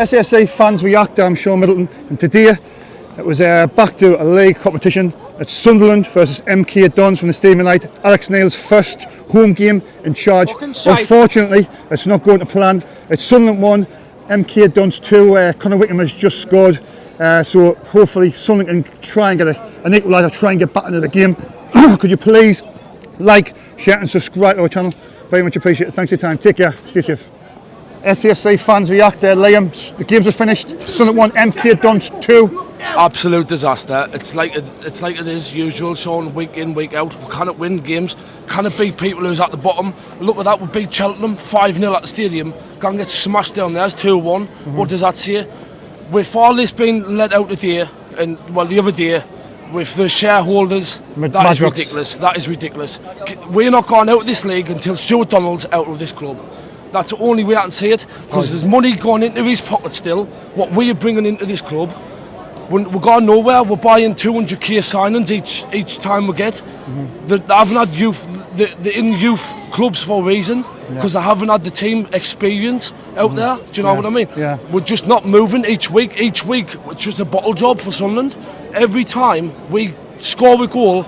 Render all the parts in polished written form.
SHA fans react. I'm Sean Middleton, and today it was back to a league competition. It's Sunderland versus MK Dons from the Stadium Night. Alex Neil's first home game in charge. Unfortunately, it's not going to plan. It's Sunderland 1, MK Dons 2. Conor Wickham has just scored, so hopefully Sunderland can try and get an equaliser, try and get back into the game. Could you please like, share and subscribe to our channel? Very much appreciated. Thanks for your time. Take care. Stay safe. SCFC fans react. Liam, the games are finished. Sunderland 1, MK Dons 2. Absolute disaster. It's like it is usual, Sean, week in, week out. We cannot win games, cannot beat people who's at the bottom. Look at that, we beat Cheltenham 5-0 at the stadium. Can't get smashed down there, it's 2-1. What does that say? With all this being let out today, and well, the other day, with the shareholders, that is ridiculous. That is ridiculous. We're not going out of this league until Stuart Donald's out of this club. That's the only way I can see it, because there's money going into his pocket still. What we are bringing into this club, we're going nowhere. We're buying 200k signings each time we get. They haven't had youth, they're in youth clubs for a reason, because they haven't had the team experience out there. Do you know what I mean? Yeah. We're just not moving each week. Each week, it's just a bottle job for Sunderland. Every time we score a goal,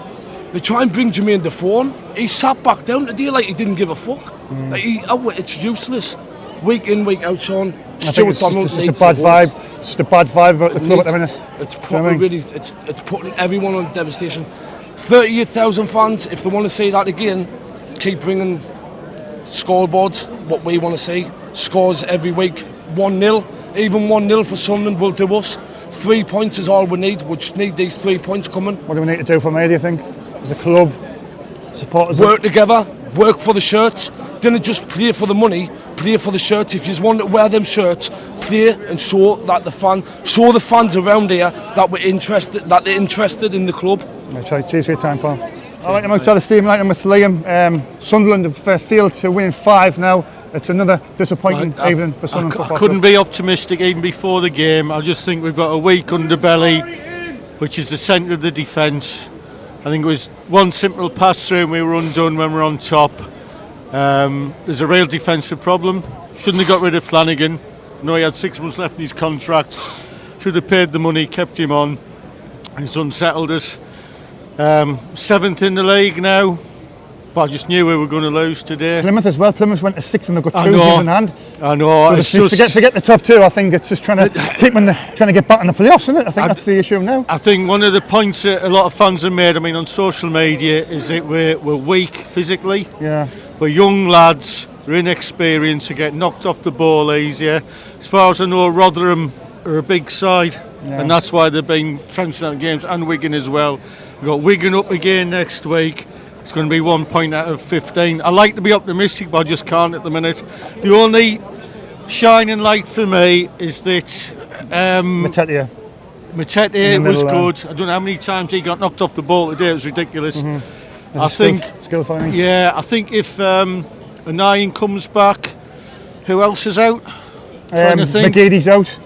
they try and bring Jermaine Defoe on. He sat back down today like he didn't give a fuck. Like it's useless. Week in, week out, Sean. Stuart Donald needs a bad vibe. It's just a bad vibe about the club at the minute. It's probably really, it's putting everyone on devastation. 38,000 fans. If they want to see that again, keep bringing scoreboards. What we want to see, scores every week. 1-0, even 1-0 for Sunderland will do us. 3 points is all we need. We just need these 3 points coming. What do we need to do from here, do you think? As a club, supporters? Work together, work for the shirts. Didn't just play for the money, play for the shirts. If you just want to wear them shirts, play and show that show the fans around here that they're interested in the club. Right, cheers for your time, Paul. All right, I'm outside the stadium. I'm with Liam. Sunderland have failed to win 5 now. It's another disappointing evening for Sunderland. I couldn't be optimistic even before the game. I just think we've got a weak underbelly, which is the centre of the defence. I think it was one simple pass through and we were undone when we were on top. There's a real defensive problem. Shouldn't have got rid of Flanagan. No, he had 6 months left in his contract. Should have paid the money, kept him on. It's unsettled us. 7th in the league now. But I just knew we were going to lose today. Plymouth as well. Plymouth went to 6 and they've got 2 games in hand. I know. So forget the top 2. I think it's just trying to get back in the playoffs, isn't it? I think that's the issue now. I think one of the points that a lot of fans have made, on social media, is that we're weak physically. Yeah. We're young lads, they're inexperienced, they get knocked off the ball easier. As far as I know, Rotherham are a big side, and that's why they've been trenching out games, and Wigan as well. We've got Wigan up again next week. It's going to be 1 point out of 15. I like to be optimistic, but I just can't at the minute. The only shining light for me is that Matete was good. I don't know how many times he got knocked off the ball today. It was ridiculous. I think skillful. I think if Anayan comes back, who else is out? McGeady's out.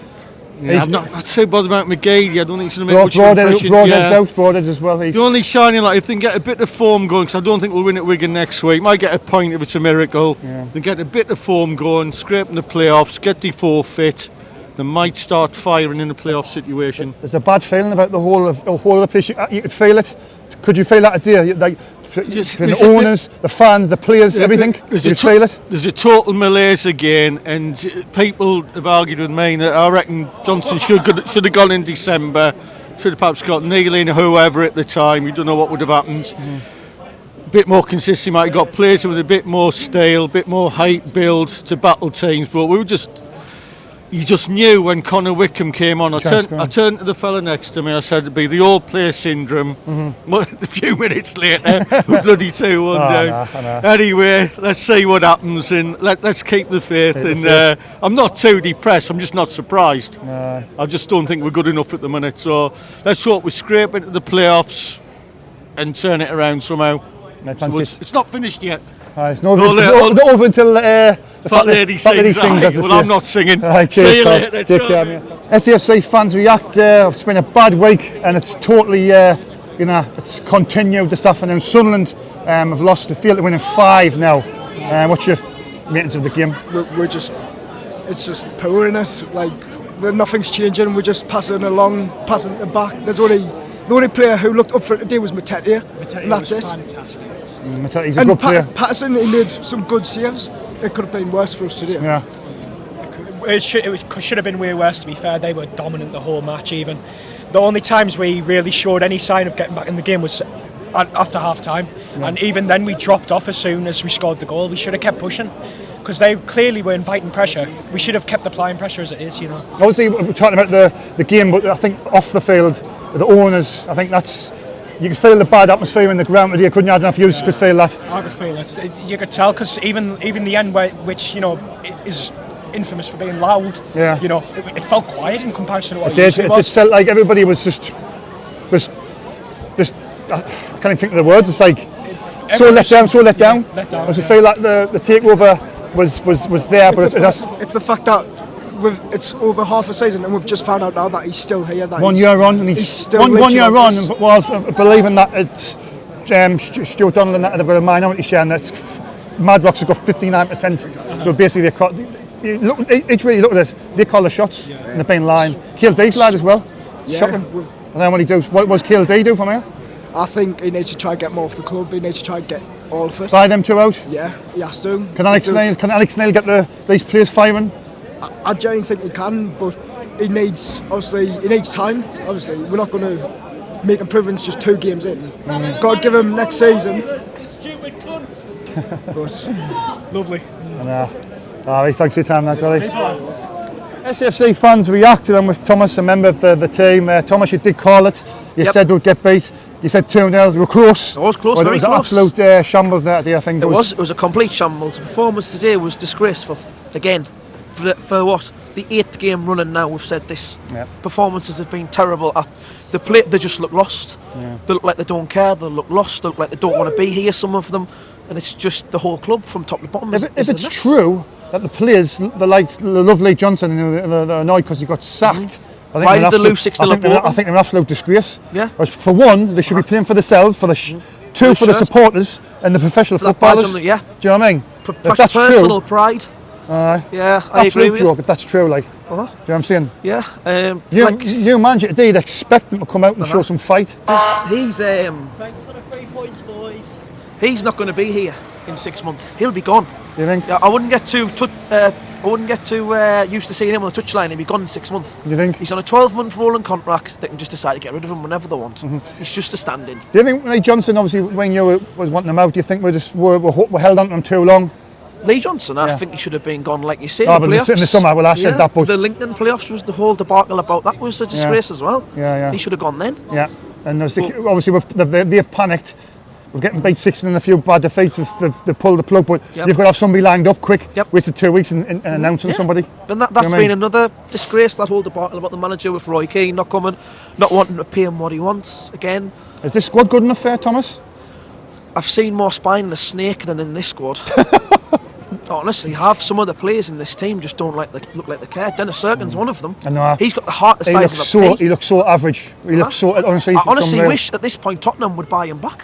Yeah, I'm not so bothered about McGeady. I don't think he's going to make much impression. Broadhead's out. Broadhead as well. The only shining light, if they can get a bit of form going, because I don't think we'll win at Wigan next week. Might get a point if it's a miracle. They get a bit of form going, scraping the playoffs, get Defoe fit. They might start firing in the playoff situation. There's a bad feeling about the whole of the place. You could feel it. Could you feel that today? Like the owners, the fans, the players, everything. You feel it? There's a total malaise again, and people have argued with me that I reckon Johnson should have gone in December. Should have perhaps got Neil in, whoever at the time. You don't know what would have happened. A bit more consistent, might have got players with a bit more stale, a bit more height build to battle teams. But you just knew when Conor Wickham came on. I turned to the fella next to me. I said it'd be the old player syndrome. A few minutes later, we're bloody 2-1 down. Anyway, let's see what happens and let's keep the faith. I'm not too depressed. I'm just not surprised. I just don't think we're good enough at the minute. So let's hope we scrape into the playoffs and turn it around somehow. So it's not finished yet. It's not over until the fat lady sings. Well, I'm not singing. See you later. SCFC fans react. It's been a bad week, and it's totally, it's continued this afternoon. Sunderland have lost. They failed to win in 5 now. What's your ratings of the game? It's just poor in it. Like nothing's changing. We're just passing along, passing it back. The only player who looked up for it today was Matete, and that's it. Fantastic. He's a good player. Patterson, he made some good saves. It could have been worse for us today. Yeah. It should have been way worse, to be fair. They were dominant the whole match. Even the only times we really showed any sign of getting back in the game was after half time, and even then we dropped off as soon as we scored the goal. We should have kept pushing, because they clearly were inviting pressure. We should have kept applying pressure as it is, you know. Obviously, we're talking about the game, but I think off the field, the owners, I think that's, you could feel the bad atmosphere in the ground today, couldn't you? I don't know if you could feel that. I could feel it. You could tell, because even the end, which, you know, is infamous for being loud, you know, it felt quiet in comparison to what it usually was. It just felt like everybody was just I can't even think of the words. It's like so let down. I just feel like the takeover was there, but it's the fact that it's over half a season and we've just found out now that he's still here. That 1 year on, and he's still one year on. Well, believing that it's Stuart Donald and that they've got a minority share, and that's Madrox have got 59%. So basically, each way you look at this, they call the shots in the main line. Kilday's lad as well. Shocking. And then what was Kilday do from here? I think he needs to try and get more off the club. He needs to try and get all of it. Buy them two out? Yeah, he has to. Can Alex Neil get these players firing? I genuinely think he can, but he needs time. Obviously, we're not going to make improvements just 2 games in. Got to give him next season. But lovely. Alright, thanks for your time, lads. SFC fans reacted on with Thomas, a member of the team. Thomas, you did call it. You said we'd get beat. You said 2-0. We were close. It was close, very close. It was an absolute shambles there today, I think. It was a complete shambles. The performance today was disgraceful. Again, for what? The 8th game running now, we've said this. Performances have been terrible. They just look lost. They look like they don't care. They look lost. They look like they don't want to be here, some of them. And it's just the whole club from top to bottom. If it's true that the players, the lovely Johnson, and they're annoyed because he got sacked. Why did they lose 6-0 at Bolton? I think they're an absolute disgrace. Yeah. For one, they should be playing for themselves, for the two for the supporters and the professional footballers. Do you know what I mean? If that's personal pride. Yeah, I agree with you. If that's true, like. Do you know what I'm saying? Yeah. You manager today, you'd expect them to come out and show some fight. He's thanks for the 3 points, boys. He's not going to be here in 6 months. He'll be gone. Do you think? Yeah, I wouldn't get too used to seeing him on the touchline. He'll be gone in 6 months. Do you think? He's on a 12-month rolling contract. They can just decide to get rid of him whenever they want. He's just a stand-in. Do you think Lee Johnson, obviously, when you was wanting him out, do you think we're held on to him too long? Lee Johnson, I think he should have been gone, like you say. But in the summer, well, I said that, but the Lincoln playoffs was the whole debacle about that was a disgrace as well. He should have gone then. Yeah, and obviously they've panicked. We're getting beat 6 and a few bad defeats. They've pulled the plug, but you've got to have somebody lined up quick. Wasted 2 weeks in announcing somebody. And that's been another disgrace, that whole debacle about the manager with Roy Keane not coming, not wanting to pay him what he wants again. Is this squad good enough for Thomas? I've seen more spine in a snake than in this squad. Honestly, some of the players in this team just don't look like they care. Dennis Serkin's one of them. I know. He's got the heart the size of a pea. He looks so average. He looks so honestly. I honestly wish at this point Tottenham would buy him back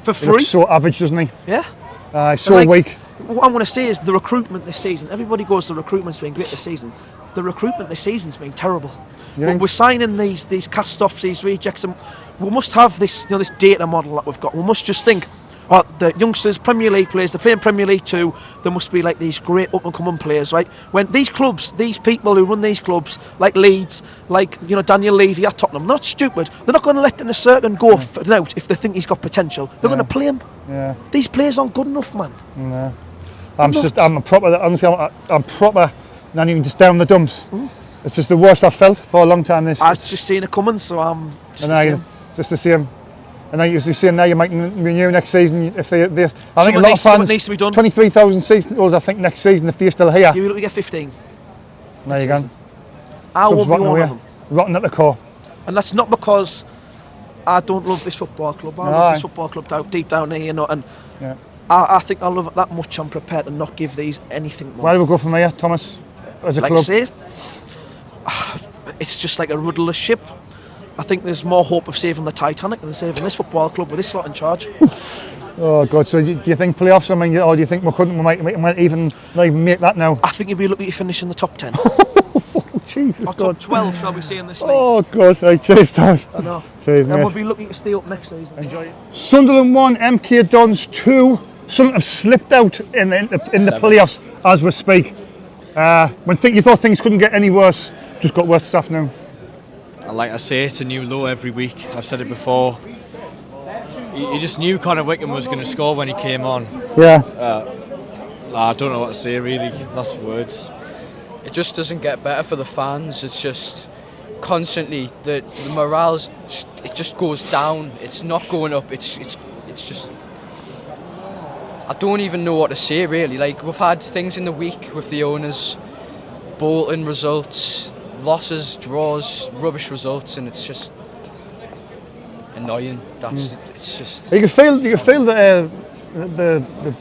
for free. He looks so average, doesn't he? Yeah. So weak. What I'm going to say is the recruitment this season. Everybody goes, the recruitment's been great this season. The recruitment this season's been terrible. We're signing these cast-offs, these rejects, and we must have this data model that we've got. We must just think, the youngsters, Premier League players, they're playing Premier League 2, there must be like these great up-and-coming players, right? When these clubs, these people who run these clubs, like Leeds, like Daniel Levy at Tottenham, they're not stupid. They're not going to let Dennis Serkin go out if they think he's got potential. They're going to play him. Yeah. These players aren't good enough, man. No. I'm proper, not even just down the dumps. It's just the worst I've felt for a long time. I've just seen it coming, so I'm just the same. And now you're saying now you might renew next season if they I think a lot of fans needs to be done. 23,000 seasons I think next season if they're still here. You will get 15. There you go. I won't be one of them. Rotten at the core. And that's not because I don't love this football club. I love this football club deep down here, and I think I love it that much. I'm prepared to not give these anything more. Where do we go from here, Thomas? As a club? I say, it's just like a rudderless ship. I think there's more hope of saving the Titanic than saving this football club with this lot in charge. Oh God! So do you think playoffs? I mean, or do you think we might even not even make that now? I think you'd be lucky to finish in the top 10. Jesus Or God. top 12, shall we say, in this league. Oh God, right, cheers, Tom. I know. Cheers, And mate. we'll be looking to stay up next season. Enjoy it. Sunderland 1, MK Dons 2. Sunderland have slipped out in the playoffs as we speak. When you thought things couldn't get any worse, just got worse this afternoon. Like I say, it's a new low every week. I've said it before. You just knew Connor Wickham was going to score when he came on. Yeah. I don't know what to say really. Lost for words. It just doesn't get better for the fans. It's just constantly the morale's it just goes down. It's not going up. It's just. I don't even know what to say really. Like, we've had things in the week with the owners, Bolton results, losses, draws, rubbish results, and it's just annoying. It's just. You could feel the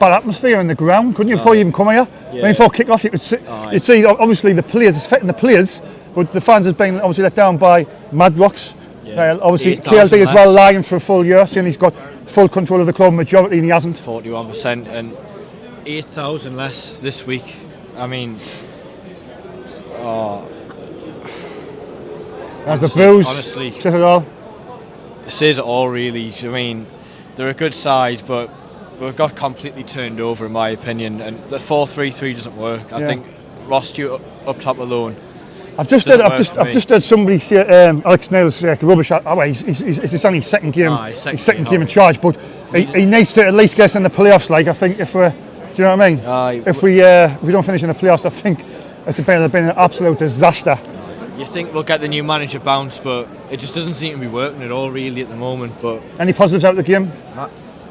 bad atmosphere in the ground, couldn't you? Before you even come here, before kick-off, you could see. You'd see obviously the players, it's affecting the players, but the fans has been obviously let down by Mad Rocks. Obviously KLD as well, lying for a full year, saying he's got full control of the club majority, and he hasn't. 41% and 8,000 less this week. I mean, As the blues, honestly, says it all. it says it all really. I mean, they're a good side, but we've got completely turned over in my opinion, and the 4-3-3 doesn't work. I think Ross Stewart up top alone. I've just heard somebody say Alex Nail's rubbish. It's only his second game. His second game in charge, but he needs to at least get us in the playoffs. Like, I think if we're, do you know what I mean? If we don't finish in the playoffs, I think it's been an absolute disaster. You think we'll get the new manager bounce, but it just doesn't seem to be working at all really at the moment. But any positives out of the game?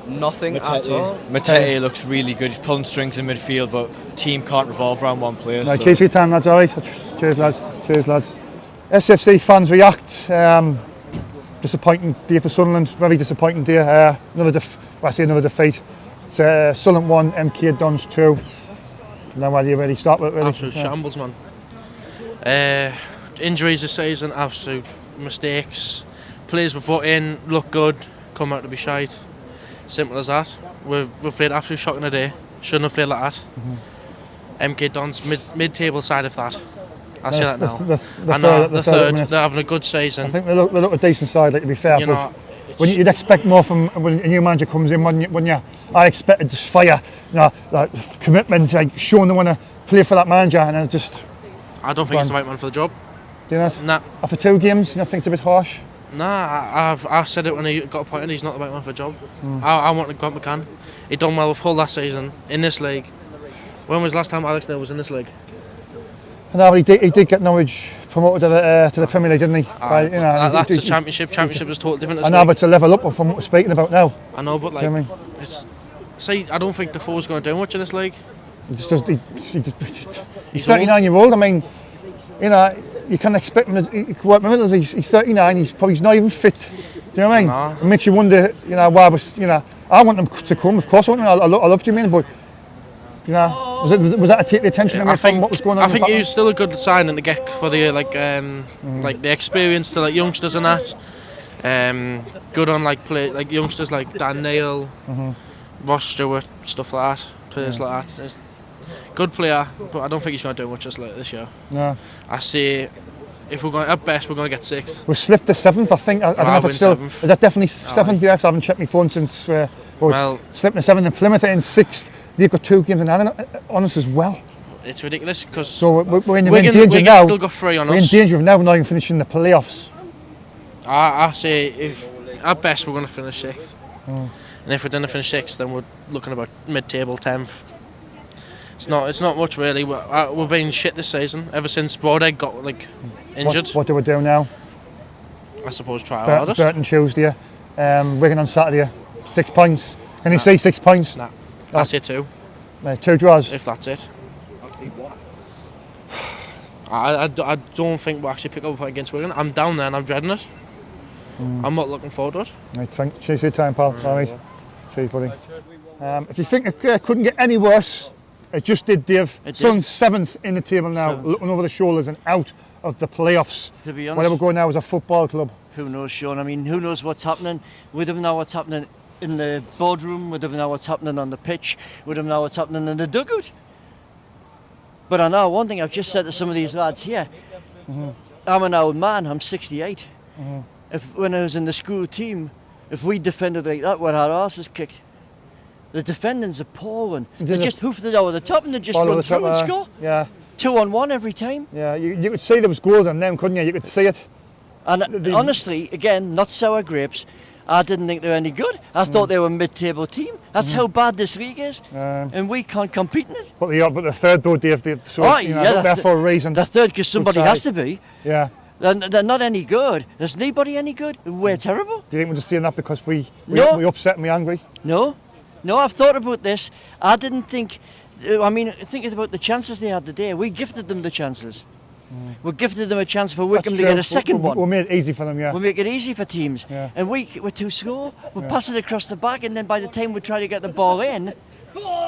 Nothing at all. Matete looks really good. He's pulling strings in midfield, but the team can't revolve around one player. Right, cheers for your time, lads. All right. Cheers, lads. Cheers, lads. SFC fans react. Disappointing day for Sunderland. Very disappointing day. Another defeat. It's Sunderland 1, MK Dons 2. Now where do you really start with? Really? Absolute shambles, man. Injuries this season, absolute mistakes. Players were put in, look good, come out to be shite. Simple as that. We've played absolute shocking today. Shouldn't have played like that. MK Dons mid-table side of that. I say that now. The third. They're having a good season. I think they look a decent side, like, to be fair. But when you'd expect more from when a new manager comes in, I expected just fire, like commitment, like showing they want to play for that manager, and I don't think he's the right man for the job. Do you not? Nah. After 2 games, you think it's a bit harsh? Nah, I said it when he got appointed. He's not the right man for the job. I want to go up McCann. He done well with Hull last season in this league. When was the last time Alex Neil was in this league? No, he did get Norwich promoted to the Premier League, didn't he? That's the Championship. Championship is totally different. I know, but to level up from what we're speaking about now. I know, but like, I don't think Defoe's going to do much in this league. He's 39-year-old. I mean, you can't expect him to work in the middle. He's 39. He's probably not even fit. Do you know what I mean? It makes you wonder. Why was I want them to come. Of course, I love Jermaine, but was that to take the attention away from what was going on? I think he was still a good signing to get for the like the experience to like youngsters and that. Good on like youngsters like Dan Neil, Ross Stewart, stuff like that. Players like that. Good player, but I don't think he's going to do much this year. No. I say, if we're going at best, we're going to get 6th. We've slipped to 7th, I think. I don't know if it's still. 7th. Is that definitely 7th? Yeah, because I haven't checked my phone since. Well, slipping to 7th, and Plymouth are in 6th. They've got 2 games on us as well. It's ridiculous because. So we're in danger now. Still got 3 on us. We're in danger of now not even finishing the playoffs. I say, if at best we're going to finish 6th, and if we didn't finish 6th, then we're looking about mid-table 10th. It's not much really. We've been shit this season ever since Broadegg got injured. What do we do now? I suppose try our hardest. Burton Tuesday, Wigan on Saturday. 6 points. Can you see 6 points? Nah. I say 2. 2 draws. If that's it. I don't think we'll actually pick up a point against Wigan. I'm down there and I'm dreading it. I'm not looking forward to it. Right, cheers for your time, pal. All right. Cheers, buddy. If you think it couldn't get any worse, it just did, Dave. Sun's 7th in the table now, looking over the shoulders and out of the playoffs. To be honest, where we're going now is a football club. Who knows, Sean? I mean, who knows what's happening? We don't know what's happening in the boardroom. We don't know what's happening on the pitch. We don't know what's happening in the dugout. But I know one thing I've just said to some of these lads here. I'm an old man, I'm 68. When I was in the school team, if we defended like that, we'd had our asses kicked. The defending's appalling. They just hoofed it over the top and they just run through and score. Yeah. 2-on-1 every time. Yeah, you could see there was goals on them, couldn't you? You could see it. And honestly, again, not sour grapes, I didn't think they were any good. I thought they were a mid-table team. That's how bad this league is. And we can't compete in it. But the third though, Dave, they're for a reason. The third, because somebody has to be. Yeah. They're not any good. There's nobody any good. We're terrible. Do you think we're just saying that because we upset and we're angry? No, I've thought about this. I didn't think, thinking about the chances they had today, we gifted them the chances. We gifted them a chance for Wickham to get a second one. We'll make it easy for them, yeah. We'll make it easy for teams. Yeah. And we're too slow. We'll pass it across the back, and then by the time we try to get the ball in,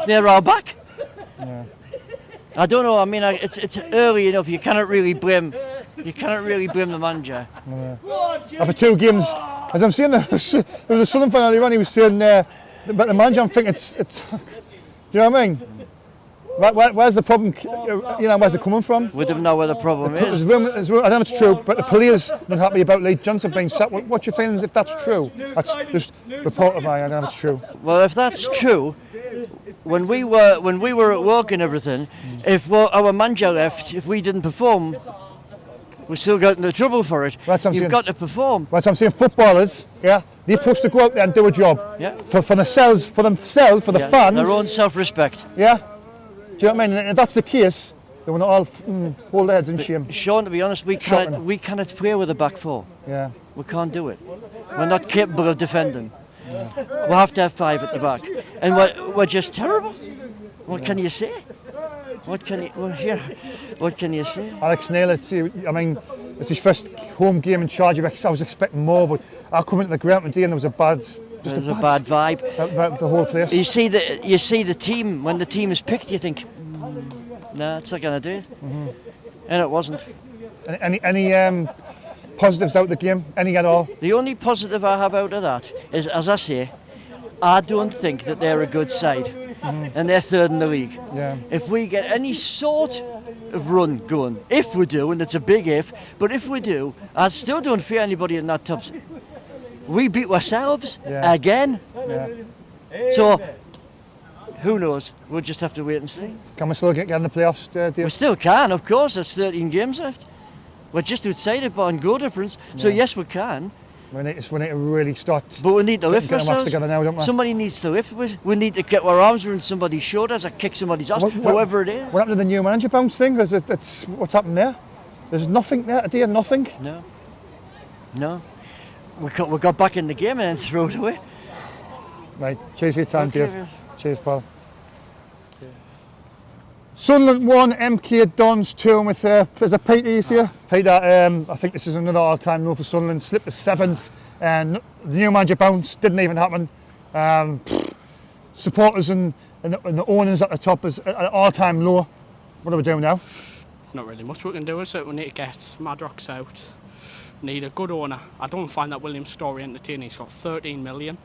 they're all back. Yeah. I don't know. It's early enough. You cannot really blame the manager. After 2 games, as I'm saying, there was a Sunderland fan earlier on. He was saying about the manager. I'm thinking it's. Do you know what I mean? Where's the problem? Where's it coming from? We don't know where the problem is. I don't know if it's true, but the players not happy about Lee Johnson being sacked. What's your feelings if that's true? That's just report of mine. I don't know if it's true. Well, if that's true, when we were at work and everything, if our manager left, if we didn't perform, we still got into trouble for it. You've got to perform. That's what I'm saying. Footballers, yeah, they're supposed to go out there and do a job. Yeah. For themselves, for the fans. Their own self-respect. Yeah. Do you know what I mean? And if that's the case, they will not all hold their heads in shame. Sean, to be honest, we cannot play with a back four. Yeah. We can't do it. We're not capable of defending. Yeah. We have to have 5 at the back, and we're just terrible. What can you say? What can you say? Alex Neil, it's his first home game in charge of X. I was expecting more, but I come into the ground today and there was a bad vibe about the whole place. You see the team, when the team is picked, you think, nah, it's not going to do it. And it wasn't. Any positives out of the game? Any at all? The only positive I have out of that is, as I say, I don't think that they're a good side. And they're 3rd in the league. Yeah. If we get any sort of run going, if we do, and it's a big if, but if we do, I still don't fear anybody in that top. We beat ourselves again. Yeah. So, who knows? We'll just have to wait and see. Can we still get in the playoffs, Dave? We still can, of course. There's 13 games left. We're just outside it by goal difference. So yes, we can. We need to really start. But we need to lift ourselves. Together now, don't we? Somebody needs to lift. We need to get our arms around somebody's shoulders or kick somebody's ass, whoever it is. What happened to the new manager bounce thing? Because it's what's happened there? There's nothing there today. Nothing. No. We got back in the game and then threw it away. Right. Cheers for your time, Dave. Cheers, Paul. Sunderland 1, MK Dons 2, with there's a Peter here. Peter, I think this is another all-time low for Sunderland. Slipped to 7th, and the new manager bounce didn't even happen. Supporters and the owners at the top is at an all-time low. What are we doing now? Not really much we can do, is it? We need to get Madrox out. Need a good owner. I don't find that Williams story entertaining. He's got 13 million.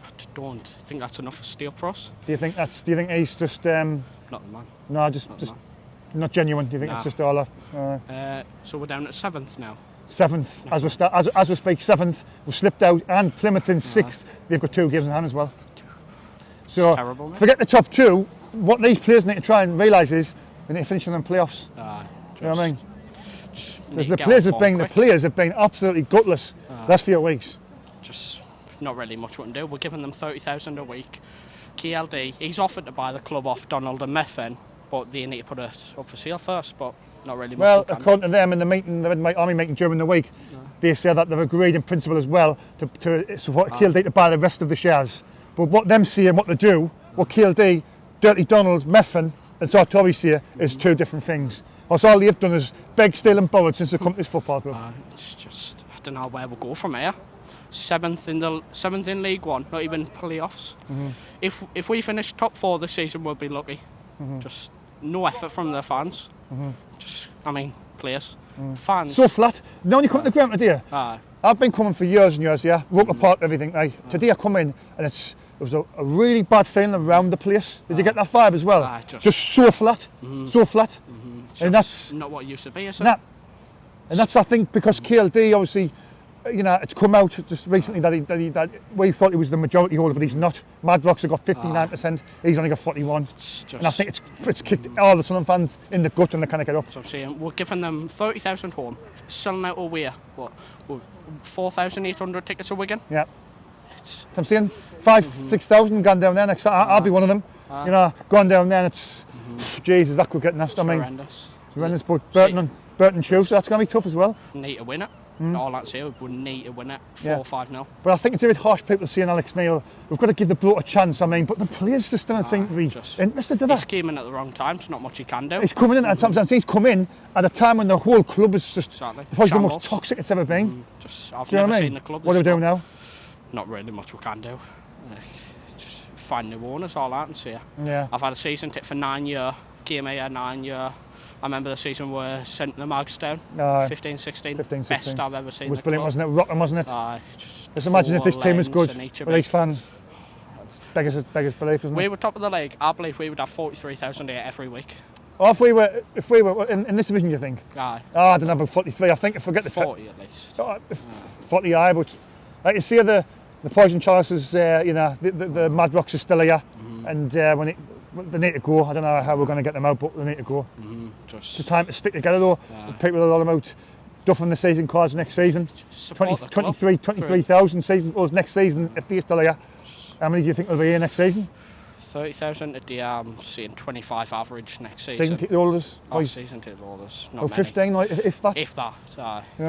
I just don't think that's enough to stay up for us. Do you think he's just not the man? No, just not genuine. Do you think it's just all that? So we're down at 7th now. 7th, as we speak, 7th. We've slipped out, and Plymouth in 6th. They've got 2 games in hand as well. So terrible, forget the top 2. What these players need to try and realise is they need to finish in them playoffs. You know what I mean? Because the players have been absolutely gutless last few weeks. Just not really much we can do. We're giving them 30,000 a week. KLD, he's offered to buy the club off Donald and Methven, but they need to put it up for sale first. But not really much. Well, according to them in the meeting, they had my army meeting during the week, they said that they've agreed in principle as well to support KLD to buy the rest of the shares. But what them say and what they do, what KLD, Dirty Donald, Methven, and Sartori say is 2 different things. Also, all they've done is beg, steal and borrow since they come to this football club. It's just, I don't know where we'll go from here. 7th in League One, not even playoffs. If we finish top 4 this season, we'll be lucky. Just no effort from the fans. Players, fans. So flat. Now when you come to the ground today, I've been coming for years and years, broke apart everything. Today I come in and it was a really bad feeling around the place. Did you get that vibe as well? Just so flat, so flat. And that's not what it used to be, is it? Nah. And that's, I think, because KLD obviously, you know, it's come out just recently that we thought he was the majority holder, but he's not. Madrox have got 59%, he's only got 41. And I think it's kicked all the Sunderland fans in the gut and they can't get up. So I'm saying we're giving them 30,000 home, selling out away, 4,800 tickets a Wigan. Yeah. So I'm saying 6,000 gone down there next. I'll be one of them. You know, gone down there, and it's Jesus, that could get nasty. I mean, horrendous. It's horrendous, but Burton shows, so that's going to be tough as well. Need to win it. All I'd say, we need to win it 4-5-0. But I think it's a bit harsh people saying Alex Neil, we've got to give the bloke a chance. I mean, but the players just don't seem to be interested in that. He's came in at the wrong time, so not much he can do. He's coming in at times. He's come in at a time when the whole club is just probably the most toxic it's ever been. I've never seen the club. What do we do now? Not really much we can do. Just find new owners, all I can say. Yeah. I've had a season ticket for 9 years, came here 9 years. I remember the season where sent the Mags down, 15-16, best I've ever seen. It was brilliant, wasn't it? Rocking, wasn't it? Just imagine if this team was good with each fan. Beggars belief, isn't it? We were top of the league. I believe we would have 43,000 here every week. Oh, if we were in this division, you think? Aye. Oh, I don't know about 43. I think if we get the 40 at least. 40, aye, but like you see the Poison Chalices, you know, the Mad Rocks are still here, and when they need to go. I don't know how we're going to get them out, but they need to go. It's time to stick together though. People are all about duffing the season cards next season. 23,000 season goals next season if they're still here. How many do you think will be here next season? 30,000 a day. I'm seeing 25 average next season. Season ticket holders? Season ticket holders. Not 15, like, if that. If that.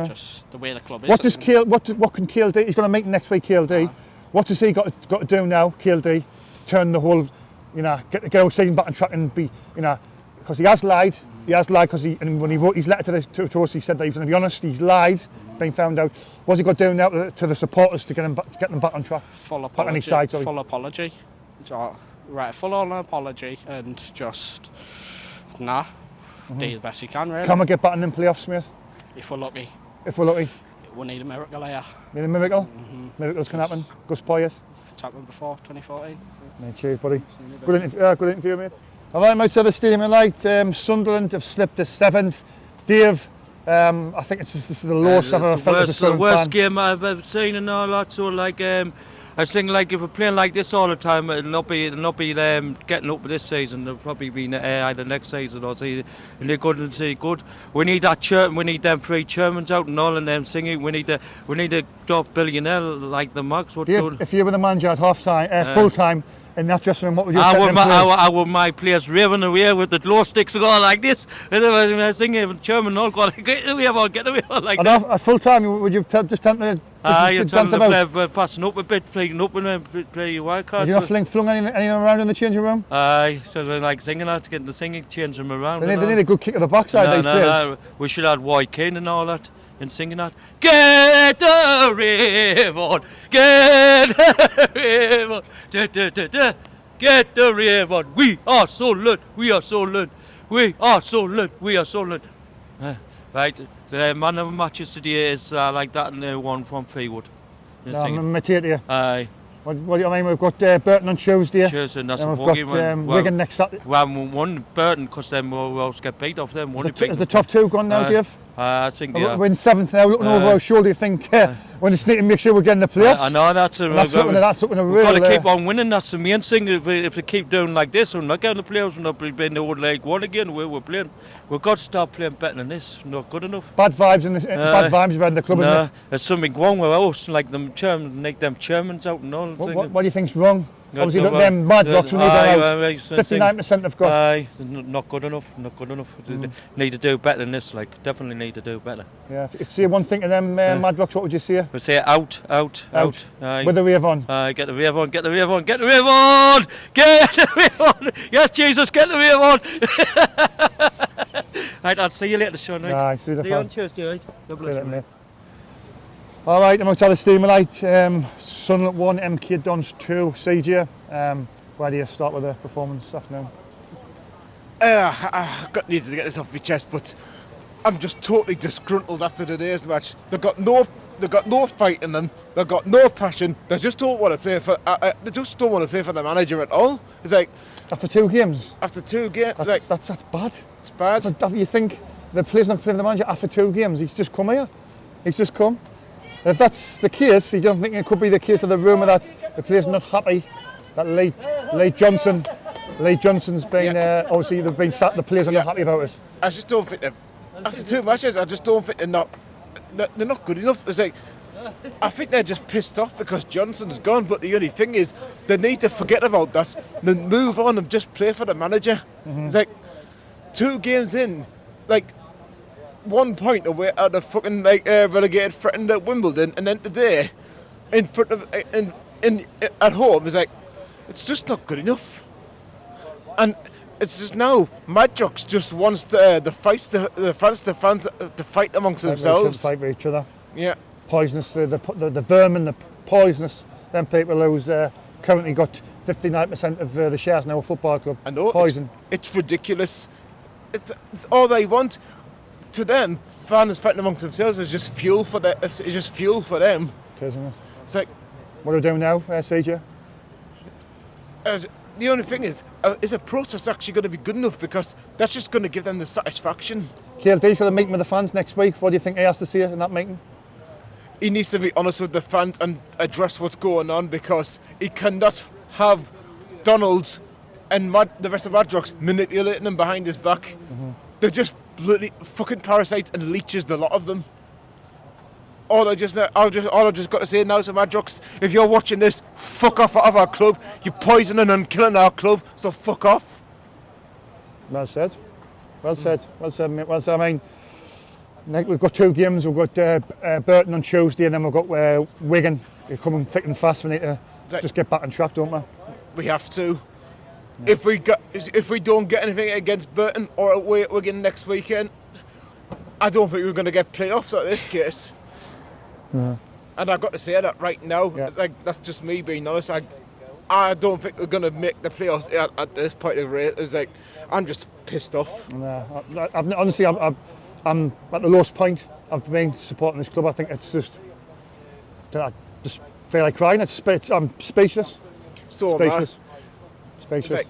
Just the way the club is. What can KLD? He's going to make next week KLD. What does he got to do now, KLD, to turn the whole, you know, get the season back on track and be, you know, because he has lied. He has lied because when he wrote his letter to us, he said that he was going to be honest. He's lied, being found out. What's he got to do now to the supporters to get them back on track? Full apology. Full apology. Right, full on apology and just do the best he can, really. Can we get back in them playoffs, Smith? If we're lucky. If we're lucky. We need a miracle here. Need a miracle? Miracles can happen. Gus Poyet. It's happened before, 2014. Mate, cheers, buddy. Good interview, mate. All right, outside the stadium tonight, Sunderland have slipped to 7th. Dave, I think this is the lowest I've ever felt as a Sunderland fan. The worst game I've ever seen and all that. So like, I think like if we're playing like this all the time, it'll not be getting up this season. It'll probably be either next season or season. And they're good and say good. We need that we need them 3 chairmans out and all and them singing. We need a top billionaire like the Max. Dave, if you were the manager at half time, full time. In that dressing room, what would you say? I want my players raving away with the glow sticks and all like this. And then I was singing, chairman, all going, get away on like that. At full time, would you just tell them to you tell them to play fasten up a bit, playing up and play your wild cards. Did you not flung anything around in the changing room? Aye, so they're like singing out to get the singing, change them around. They need a good kick at the backside, these players. No, we should have White Kane and all that. And singing that, get the river, get the river, get the river. We are Sunderland, we are Sunderland, we are Sunderland, we are Sunderland. Right, the man of the matches today is like that, and the one from Freewood. I'm Mattia. Aye. What do you mean? We've got Burton on Tuesday. Tuesday, and that's and we've got Wigan next Saturday. We haven't won Burton because then we'll always get beat off them. Is the top 2 gone now, Dave? I think they are. We're in 7th now, looking over our shoulder. You think when it's need to make sure we're getting the playoffs? I know that's something we've got to keep on winning. That's the main thing. If they keep doing like this, we're not getting the playoffs. We're not playing the old League One again. We're playing. We've got to start playing better than this. Not good enough. Bad vibes around the club, isn't it? There's something wrong with us. Like them chairmans out and all. What do you think's wrong? Obviously, look, them Mad Rocks we need out. 59% have got. Aye, not good enough. Not good enough. Need to do better than this. Like, definitely need to do better. Yeah, if you could say one thing to them Mad Rocks, what would you say? We'd say out. Aye. With the rave on. Aye, get the rave on, get the rave on, get the rave on, get the rave on. Yes, Jesus, get the rave on. Right, I'll see you later, Sean. Right? Aye, see you on Tuesday, right? God bless you, mate. All right, I'm outside the steam tonight. Sunderland 1, MK Dons 2. CJ, where do you start with the performance this afternoon? I needed to get this off my chest, but I'm just totally disgruntled after today's match. They've got no fight in them. They've got no passion. They just don't want to play for. They just don't want to play for the manager at all. It's like after 2 games. After 2 games, that's bad. It's bad. You think the players not playing the manager after 2 games. He's just come here. He's just come. If that's the case, you don't think it could be the case of the rumour that the players not happy, that Lee Johnson's been, obviously they've been sat, the players are not happy about it. I just don't think after 2 matches, I just don't think they're not good enough. It's like, I think they're just pissed off because Johnson's gone, but the only thing is they need to forget about that, then move on and just play for the manager. It's like 2 games in, like 1 point away out of fucking relegated threatened at Wimbledon, and then today in front of at home is like, it's just not good enough. And it's just now Madrox just wants the fans to fight amongst themselves. Fight with each other. Yeah. Poisonous, the vermin, the poisonous. Them people who's currently got 59% of the shares in our football club. I know. Poison. It's ridiculous. It's all they want. To them, fans fighting amongst themselves is just fuel for them. It's just fuel for them. It is, isn't it? It's like, what do we do now, CJ? The only thing is a protest actually going to be good enough? Because that's just going to give them the satisfaction. KLD's got a meeting with the fans next week. What do you think he has to say in that meeting? He needs to be honest with the fans and address what's going on, because he cannot have Donald and the rest of Madrox manipulating him behind his back. They're just literally fucking parasites and leeches, the lot of them. All I just got to say now to Madrox, if you're watching this, fuck off out of our club. You're poisoning and killing our club, so fuck off. Well said. Well said. Well said, mate. Well said. I mean, we've got 2 games. We've got Burton on Tuesday, and then we've got Wigan. They're coming thick and fast. We need to just get back on track, don't we? We have to. Yeah. If we don't get anything against Burton or away at Wigan next weekend, I don't think we're going to get playoffs at this case. Yeah. And I've got to say that right now. Yeah. Like, that's just me being honest. I don't think we're going to make the playoffs at this point of race. It's like, I'm just pissed off. Honestly, I'm at the lowest point I've been supporting this club. I think it's just, I just feel like crying. I'm speechless. Speechless. Like,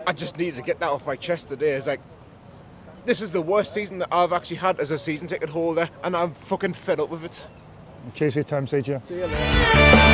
I just needed to get that off my chest today. It's like, this is the worst season that I've actually had as a season ticket holder, and I'm fucking fed up with it. Cheers for your time, CJ. See you later.